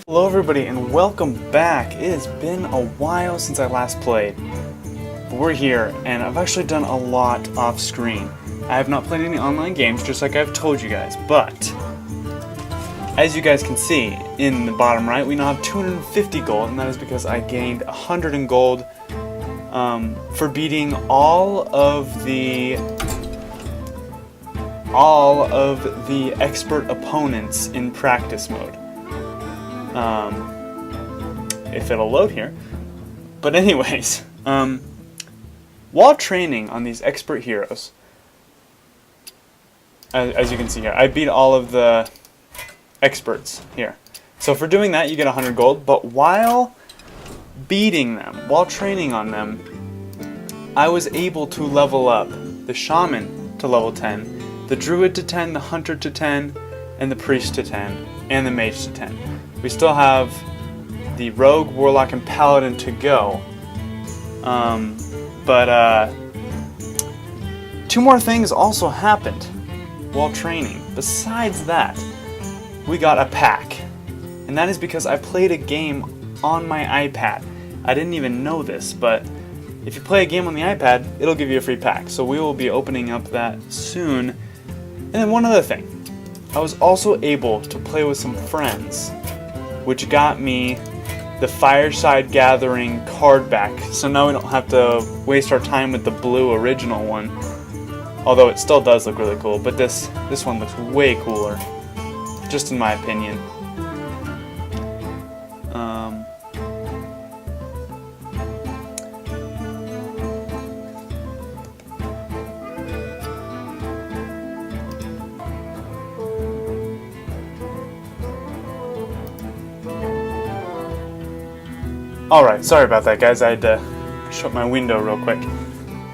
Hello everybody and welcome back. It has been a while since I last played. But we're here and I've actually done a lot off screen. I have not played any online games just like I've told you guys, but as you guys can see in the bottom right, we now have 250 gold, and that is because I gained 100 in gold for beating all of the expert opponents in practice mode. If it'll load here. But anyways, while training on these expert heroes, as you can see here, I beat all of the experts here. So for doing that, you get 100 gold, but while beating them, while training on them, I was able to level up the shaman to level 10, the druid to 10, the hunter to 10, and the priest to 10, and the mage to 10. We still have the rogue, warlock, and paladin to go. But two more things also happened while training. Besides that, we got a pack. And that is because I played a game on my iPad. I didn't even know this, but if you play a game on the iPad, it'll give you a free pack. So we will be opening up that soon. And then one other thing. I was also able to play with some friends, which got me the Fireside Gathering card back. So now we don't have to waste our time with the blue original one. Although it still does look really cool, but this one looks way cooler, just in my opinion. Alright, sorry about that guys, I had to shut my window real quick.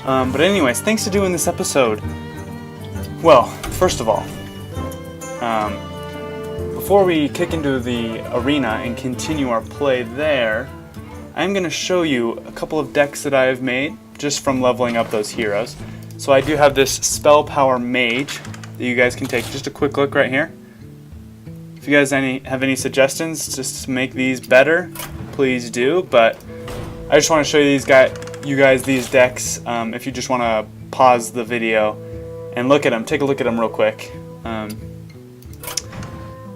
But anyways, thanks for doing this episode. Well, first of all, before we kick into the arena and continue our play there, I'm going to show you a couple of decks that I have made just from leveling up those heroes. So I do have this Spell Power Mage that you guys can take just a quick look right here. If you guys have any suggestions just to make these better, please do, but I just want to show you these decks. If you just want to pause the video and look at them, take a look at them real quick.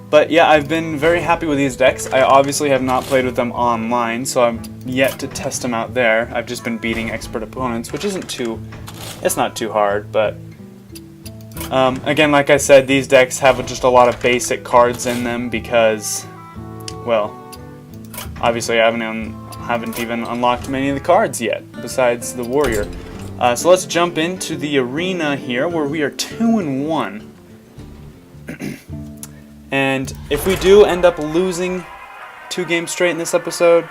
But yeah, I've been very happy with these decks. I obviously have not played with them online, so I'm yet to test them out there. I've just been beating expert opponents, which it's not too hard, but again, like I said, these decks have just a lot of basic cards in them because, well, obviously I haven't even unlocked many of the cards yet, besides the warrior. So let's jump into the arena here, where we are 2-1. And if we do end up losing 2 games straight in this episode,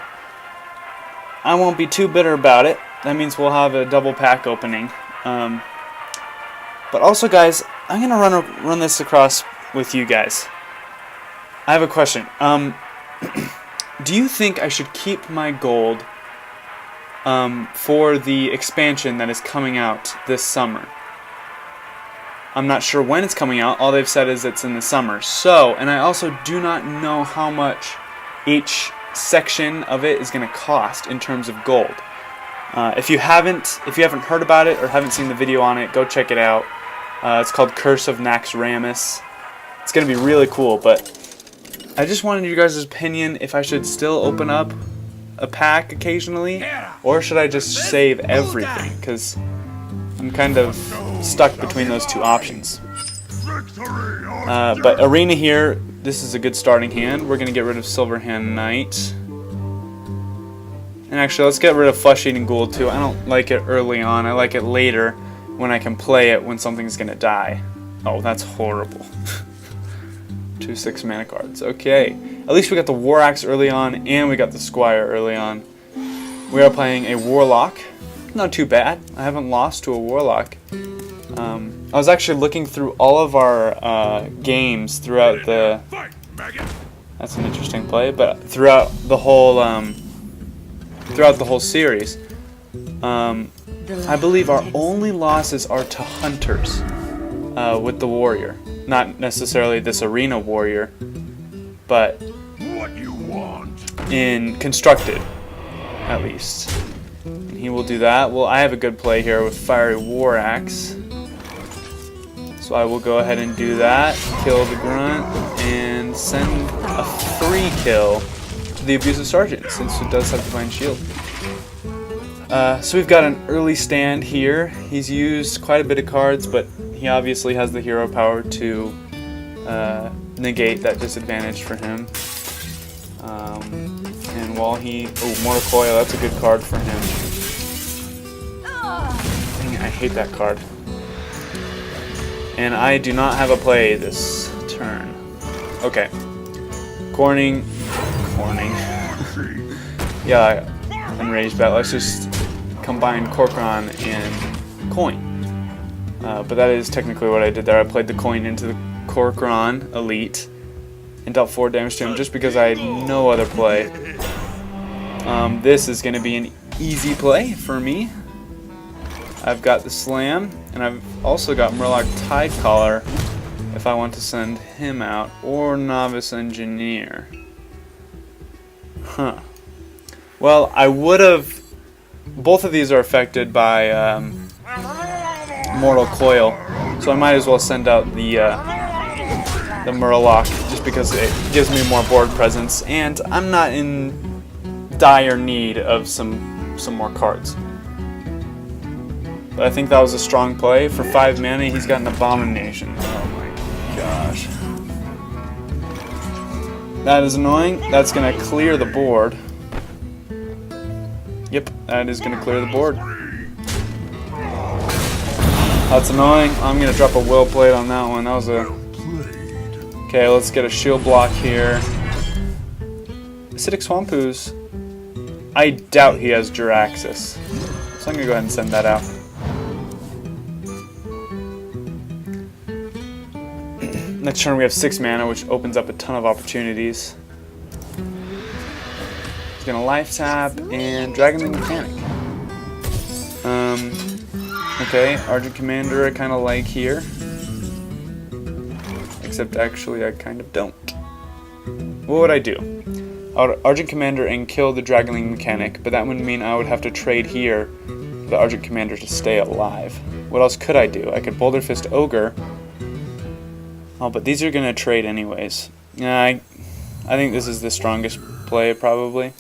I won't be too bitter about it. That means we'll have a double pack opening. But also, guys, I'm gonna run this across with you guys. I have a question. Do you think I should keep my gold for the expansion that is coming out this summer? I'm not sure when it's coming out. All they've said is it's in the summer. So, and I also do not know how much each section of it is going to cost in terms of gold. If you haven't heard about it or haven't seen the video on it, go check it out. It's called Curse of Naxxramas. It's going to be really cool, but I just wanted you guys' opinion if I should still open up a pack occasionally, or should I just save everything, because I'm kind of stuck between those two options. But Arena here, this is a good starting hand. We're going to get rid of Silverhand Knight. And actually, let's get rid of Flesh Eating Ghoul too. I don't like it early on. I like it later when I can play it when something's going to die. Oh, that's horrible. 2 6-mana cards. Okay. At least we got the War Axe early on, and we got the Squire early on. We are playing a Warlock. Not too bad. I haven't lost to a Warlock. I was actually looking through all of our games throughout the... That's an interesting play, but throughout the whole series. I believe our only losses are to hunters with the warrior. Not necessarily this arena warrior, but in constructed, at least. And he will do that. Well, I have a good play here with Fiery War Axe. So I will go ahead and do that, kill the grunt, and send a free kill to the Abusive Sergeant, since it does have Divine Shield. So we've got an early stand here. He's used quite a bit of cards, but he obviously has the hero power to negate that disadvantage for him. And while he... Oh, Mortal Coil, that's a good card for him. Dang it, I hate that card. And I do not have a play this turn. Okay. Corning. Yeah, TheEnragedBat. Let's just combine Corcoran and Coin. But that is technically what I did there. I played the Coin into the Corcoran Elite and dealt 4 damage to him just because I had no other play. This is going to be an easy play for me. I've got the Slam, and I've also got Murloc Tidecaller if I want to send him out, or Novice Engineer. Huh. Well, I would have... Both of these are affected by Mortal Coil, so I might as well send out the Murloc, just because it gives me more board presence, and I'm not in dire need of some more cards. But I think that was a strong play. For 5 mana, he's got an Abomination. Oh my gosh. That is annoying. That's going to clear the board. Yep, that is going to clear the board. That's annoying. I'm going to drop a Will Plate on that one. That was a... Okay, let's get a shield block here. Acidic Swampoo's... I doubt he has Jiraxis. So I'm going to go ahead and send that out. Next turn we have 6 mana, which opens up a ton of opportunities. He's gonna life tap and Dragon the Mechanic. Okay, Argent Commander I kinda like here. Except actually I kind of don't. What would I do? I would Argent Commander and kill the Dragon Mechanic, but that would mean I would have to trade here for the Argent Commander to stay alive. What else could I do? I could Boulder Fist Ogre. Oh, but these are going to trade anyways. Yeah, I think this is the strongest play, probably.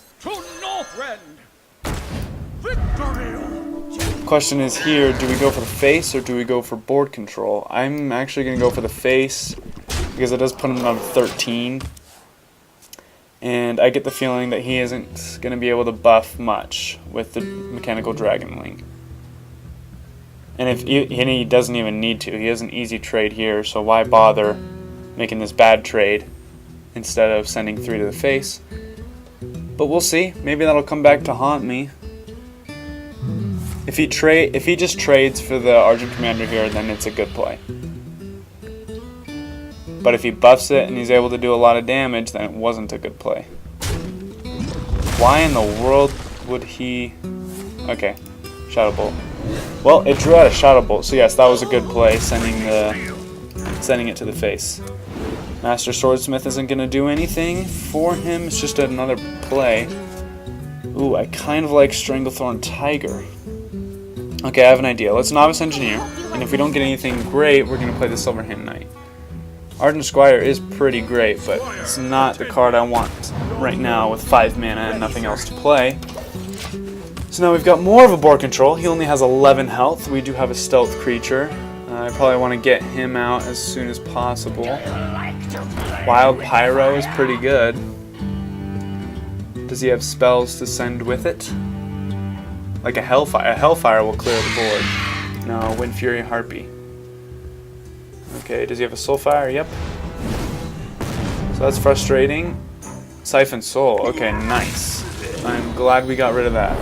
Question is here, do we go for the face or do we go for board control? I'm actually going to go for the face because it does put him on 13. And I get the feeling that he isn't going to be able to buff much with the Mechanical Dragon Link. And if he doesn't even need to. He has an easy trade here, so why bother making this bad trade instead of sending 3 to the face? But we'll see. Maybe that'll come back to haunt me. If he just trades for the Argent Commander here, then it's a good play. But if he buffs it and he's able to do a lot of damage, then it wasn't a good play. Why in the world would he... Okay, Shadow Bolt. Well, it drew out a Shadow Bolt, so yes, that was a good play, sending it to the face. Master Swordsmith isn't going to do anything for him, it's just another play. Ooh, I kind of like Stranglethorn Tiger. Okay, I have an idea. Let's Novice Engineer, and if we don't get anything great, we're going to play the Silverhand Knight. Ardent Squire is pretty great, but it's not the card I want right now with 5 mana and nothing else to play. So now we've got more of a board control. He only has 11 health. We do have a stealth creature. I probably want to get him out as soon as possible. Wild Pyro is pretty good. Does he have spells to send with it? Like a Hellfire. A Hellfire will clear the board. No, Wind Fury Harpy. Okay, does he have a Soulfire? Yep. So that's frustrating. Siphon Soul. Okay, nice. I'm glad we got rid of that.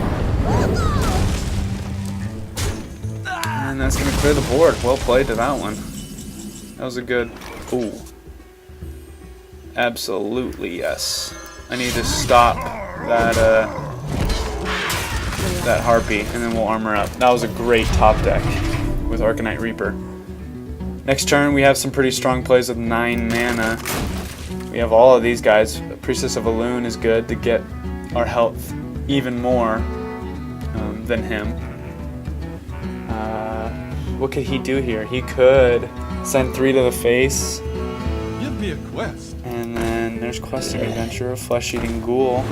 And that's going to clear the board. Well played to that one. That was a good... Ooh. Absolutely, yes. I need to stop that Harpy, and then we'll armor up. That was a great top deck with Arcanite Reaper. Next turn, we have some pretty strong plays with 9 mana. We have all of these guys Priestess of Elune is good to get our health even more than him. What could he do here? He could send 3 to the face. Give me a quest. And then there's Questing Adventurer, Flesh-Eating Ghoul.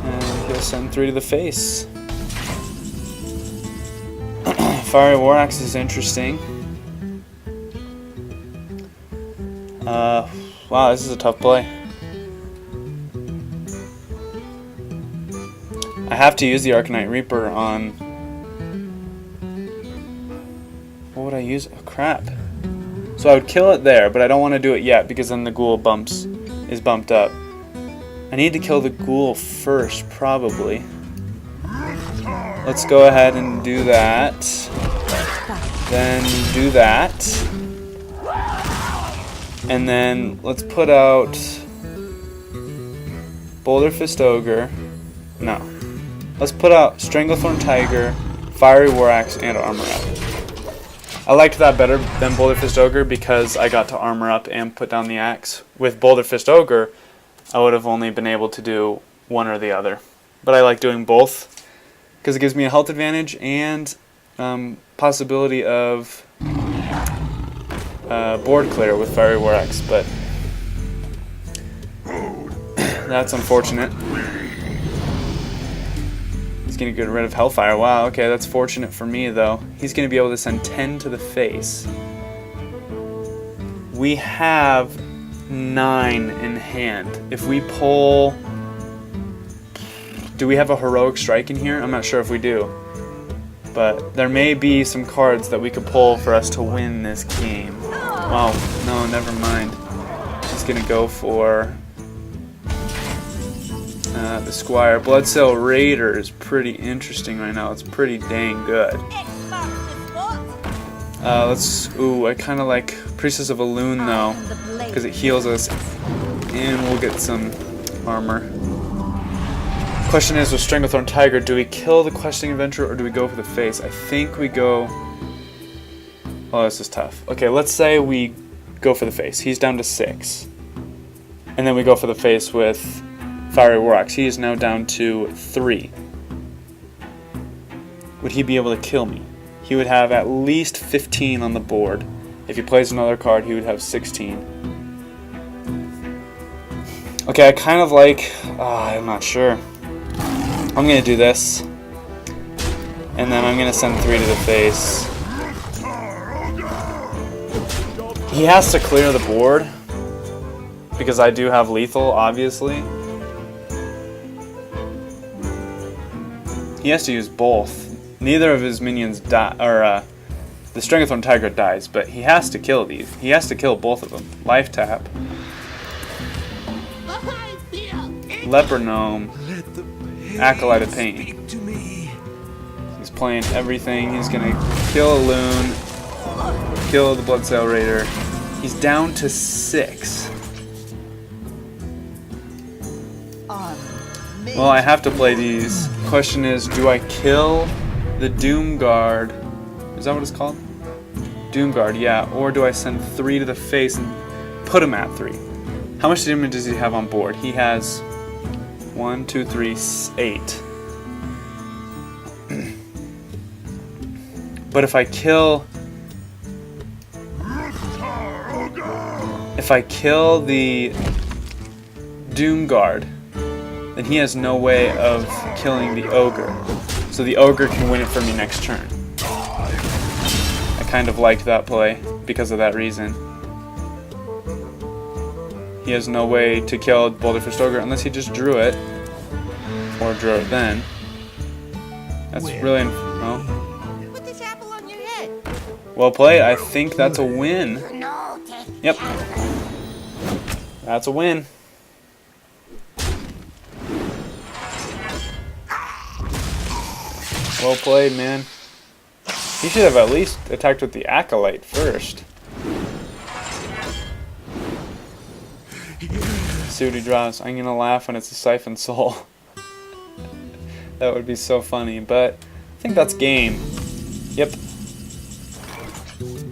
And he'll send 3 to the face. Fiery War Axe is interesting. Wow, this is a tough play. I have to use the Arcanite Reaper on... What would I use? Oh, crap. So I would kill it there, but I don't want to do it yet because then the ghoul is bumped up. I need to kill the ghoul first, probably. Let's go ahead and do that. Then do that. And then let's put out Boulder Fist Ogre. No. Let's put out Stranglethorn Tiger, Fiery War Axe, and Armor Up. I liked that better than Boulder Fist Ogre because I got to armor up and put down the axe. With Boulder Fist Ogre, I would have only been able to do one or the other. But I like doing both because it gives me a health advantage and possibility of board clear with Fiery War Axe, but that's unfortunate. He's going to get rid of Hellfire. Wow, okay, that's fortunate for me, though. He's going to be able to send 10 to the face. We have 9 in hand. If we pull... Do we have a Heroic Strike in here? I'm not sure if we do. But there may be some cards that we could pull for us to win this game. Wow, no, never mind. He's going to go for... the Squire. Bloodsail Raider is pretty interesting right now. It's pretty dang good. Ooh, I kind of like Priestess of Elune though, because it heals us, and we'll get some armor. Question is, with Stranglethorn Tiger, do we kill the Questing Adventurer or do we go for the face? I think we go... Oh, this is tough. Okay, let's say we go for the face. He's down to 6. And then we go for the face with Fiery War Axe. He is now down to 3. Would he be able to kill me? He would have at least 15 on the board. If he plays another card, he would have 16. Okay, I kind of like... I'm not sure. I'm going to do this. And then I'm going to send 3 to the face. He has to clear the board. Because I do have lethal, obviously. He has to use both. Neither of his minions die, or the Stranglethorn Tiger dies, but he has to kill these. He has to kill both of them. Life tap. Leper Gnome. Acolyte of Pain. He's playing everything. He's gonna kill a Loon, kill the Bloodsail Raider. He's down to 6. Well, I have to play these. Question is, do I kill the Doom Guard? Is that what it's called? Doom Guard, yeah. Or do I send 3 to the face and put him at 3? How much damage does he have on board? He has 1, 2, 3, 8. But if I kill the Doom Guard, then he has no way of killing the Ogre. So the Ogre can win it for me next turn. I kind of liked that play because of that reason. He has no way to kill Boulder Fist Ogre unless he just drew it. Or drew it then. That's really... well. Put this apple on your head. Well played. I think that's a win. Yep. That's a win. Well played, man. He should have at least attacked with the Acolyte first. See what he draws. I'm gonna laugh when it's a Siphon Soul. That would be so funny, but I think that's game. Yep.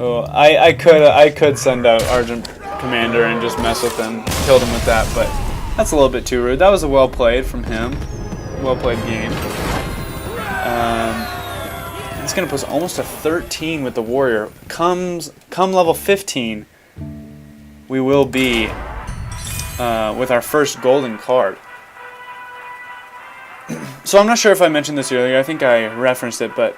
Oh, I could send out Argent commander and just mess with him. Killed him with that, but that's a little bit too rude. That was a well played from him. Well played game. It's going to put us almost a 13 with the warrior. Come level 15, we will be with our first golden card. So I'm not sure if I mentioned this earlier. I think I referenced it, but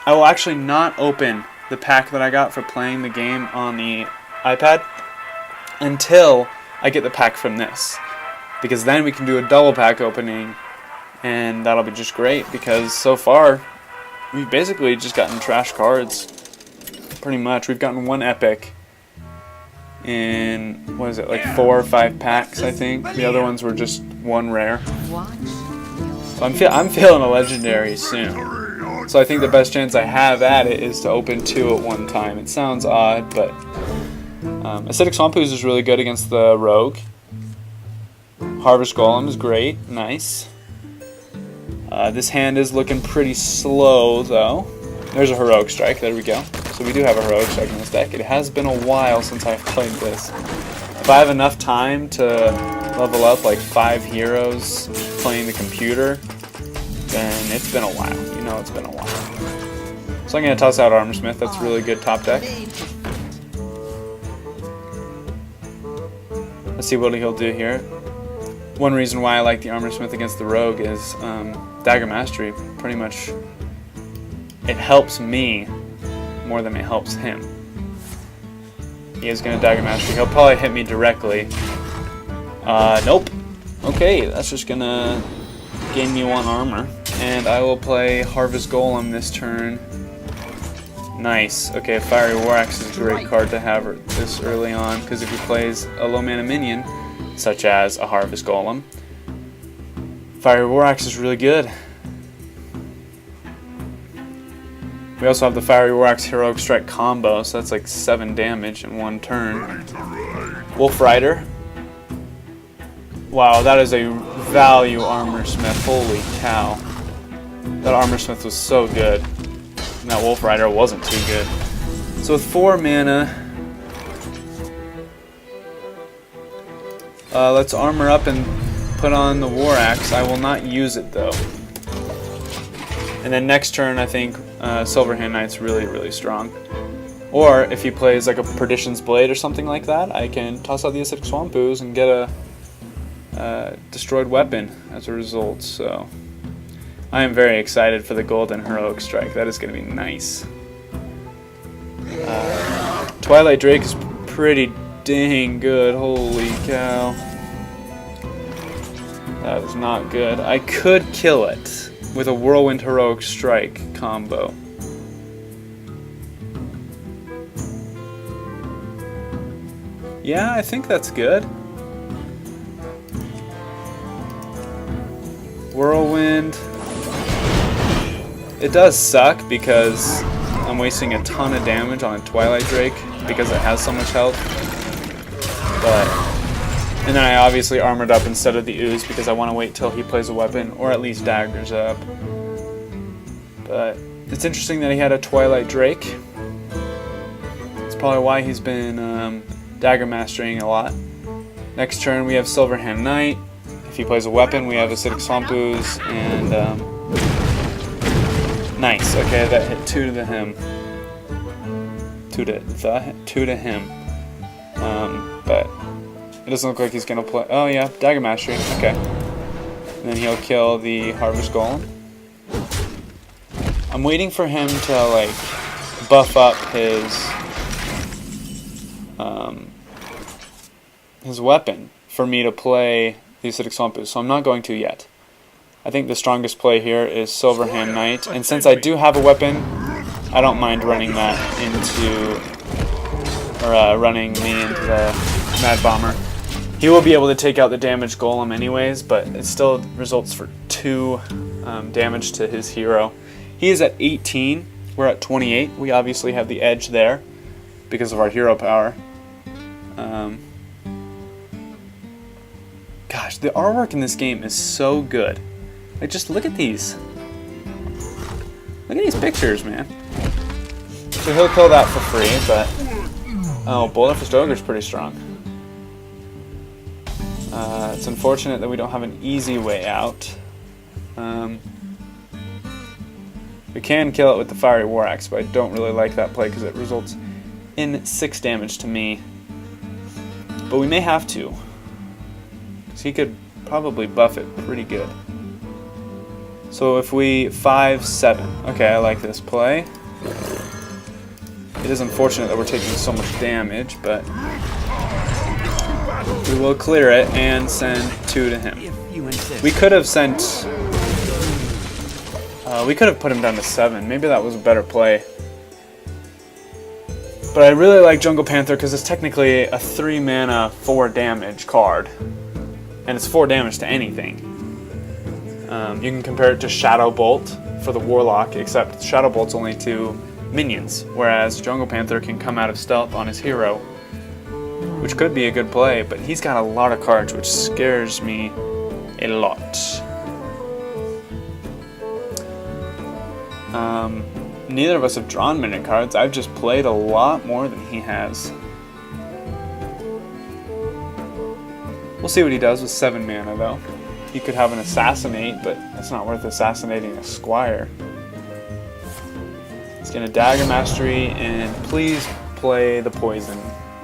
I will actually not open the pack that I got for playing the game on the iPad until I get the pack from this, because then we can do a double pack opening, and that'll be just great, because so far we've basically just gotten trash cards. Pretty much. We've gotten one epic in, what is it, like 4 or 5 packs, I think. The other ones were just one rare. So I'm feeling a legendary soon. So I think the best chance I have at it is to open 2 at one time. It sounds odd, but Acidic Swamp Ooze is really good against the rogue. Harvest Golem is great. Nice. This hand is looking pretty slow, though. There's a Heroic Strike. There we go. So we do have a Heroic Strike in this deck. It has been a while since I've played this. If I have enough time to level up like 5 heroes playing the computer, then it's been a while. You know it's been a while. So I'm going to toss out Armorsmith. That's really good top deck. Let's see what he'll do here. One reason why I like the Armorsmith against the Rogue is Dagger Mastery. Pretty much, it helps me more than it helps him. He is going to Dagger Mastery. He'll probably hit me directly. Nope. Okay, that's just going to gain me 1 armor. And I will play Harvest Golem this turn. Nice. Okay, Fiery War Axe is a great card to have this early on, because if he plays a low mana minion, such as a Harvest Golem, Fiery War Axe is really good. We also have the Fiery War Axe Heroic Strike combo, so that's like 7 damage in 1 turn. Wolf Rider. Wow, that is a value Armorsmith. Holy cow. That Armorsmith was so good. And that Wolf Rider wasn't too good. So with 4 mana, let's armor up and put on the War Axe. I will not use it though. And then next turn, I think Silverhand Knight's really, really strong. Or if he plays like a Perdition's Blade or something like that, I can toss out the Acidic Swamp Ooze and get a destroyed weapon as a result. So I am very excited for the Golden Heroic Strike. That is going to be nice. Twilight Drake is pretty dang good. Holy cow. That is not good. I could kill it with a Whirlwind Heroic Strike combo. Yeah, I think that's good. Whirlwind. It does suck because I'm wasting a ton of damage on a Twilight Drake because it has so much health. And then I obviously armored up instead of the Ooze because I want to wait till he plays a weapon, or at least daggers up. But it's interesting that he had a Twilight Drake. It's probably why he's been dagger mastering a lot. Next turn we have Silverhand Knight. If he plays a weapon, we have Acidic Swamp Ooze, and nice. Okay, that hit 2 to him. 2 to him. But it doesn't look like he's gonna play. Oh yeah, Dagger Mastery. Okay. And then he'll kill the Harvest Golem. I'm waiting for him to like buff up his weapon for me to play the Acidic Swamp Ooze, so I'm not going to yet. I think the strongest play here is Silverhand Knight, and since I do have a weapon, I don't mind running that into, or running me into the Mad Bomber. He will be able to take out the damaged Golem anyways, but it still results for 2 damage to his hero. He is at 18, we're at 28. We obviously have the edge there because of our hero power. Gosh, the artwork in this game is so good. Like, just look at these. Look at these pictures, man. So he'll kill that for free, but oh, Boulder for Stoker's pretty strong. It's unfortunate that we don't have an easy way out. We can kill it with the Fiery War Axe, but I don't really like that play because it results in 6 damage to me. But we may have to, because he could probably buff it pretty good. So if we 5-7, okay, I like this play. It is unfortunate that we're taking so much damage, but we will clear it and send 2 to him. We could have sent... we could have put him down to 7. Maybe that was a better play. But I really like Jungle Panther because it's technically a 3 mana, 4 damage card. And it's 4 damage to anything. You can compare it to Shadow Bolt for the Warlock, except Shadow Bolt's only to minions, whereas Jungle Panther can come out of stealth on his hero, which could be a good play, but he's got a lot of cards, which scares me a lot. Neither of us have drawn many cards. I've just played a lot more than he has. We'll see what he does with 7 mana, though. He could have an Assassinate, but that's not worth assassinating a Squire. He's going to Dagger Mastery, and please play the Poison.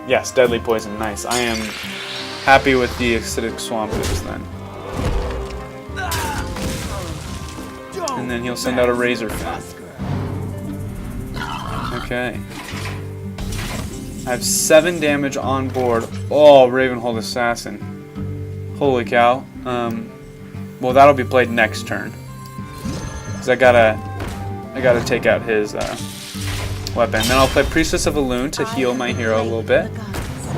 Yes, Deadly Poison, nice. I am happy with the Acidic Swamp Ooze then. And then he'll send out a Razor Fan. Okay. I have 7 damage on board. Oh, Ravenhold Assassin. Holy cow. Well, that'll be played next turn. Because I gotta take out his weapon. Then I'll play Priestess of Elune to heal my hero a little bit.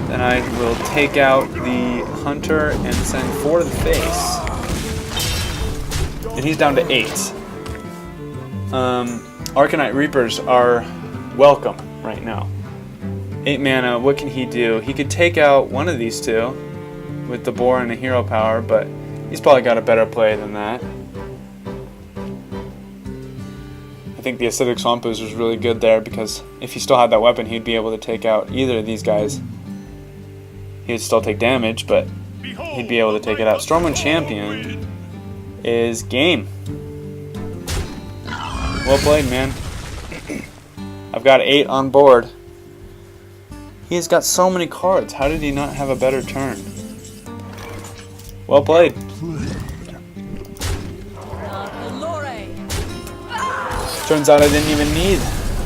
Then I will take out the Hunter and send 4 to the face. And he's down to 8. Arcanite Reapers are welcome right now. 8 mana, what can he do? He could take out one of these 2 with the Boar and a hero power, but he's probably got a better play than that. I think the Acidic Swamp Ooze was really good there because if he still had that weapon, he'd be able to take out either of these guys. He would still take damage, but he'd be able to take it out. Stormwind Champion is game. Well played, man. I've got 8 on board. He's got so many cards. How did he not have a better turn? Well played. Turns out I didn't even need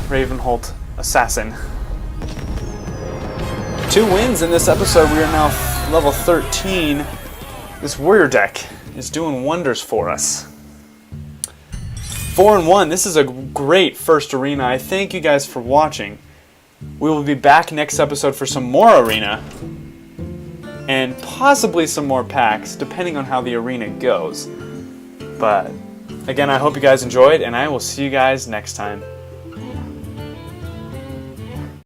Ravenhold Assassin. 2 wins in this episode. We are now level 13. This warrior deck is doing wonders for us. 4-1. This is a great first arena. I thank you guys for watching. We will be back next episode for some more arena and possibly some more packs, depending on how the arena goes. But again, I hope you guys enjoyed, and I will see you guys next time.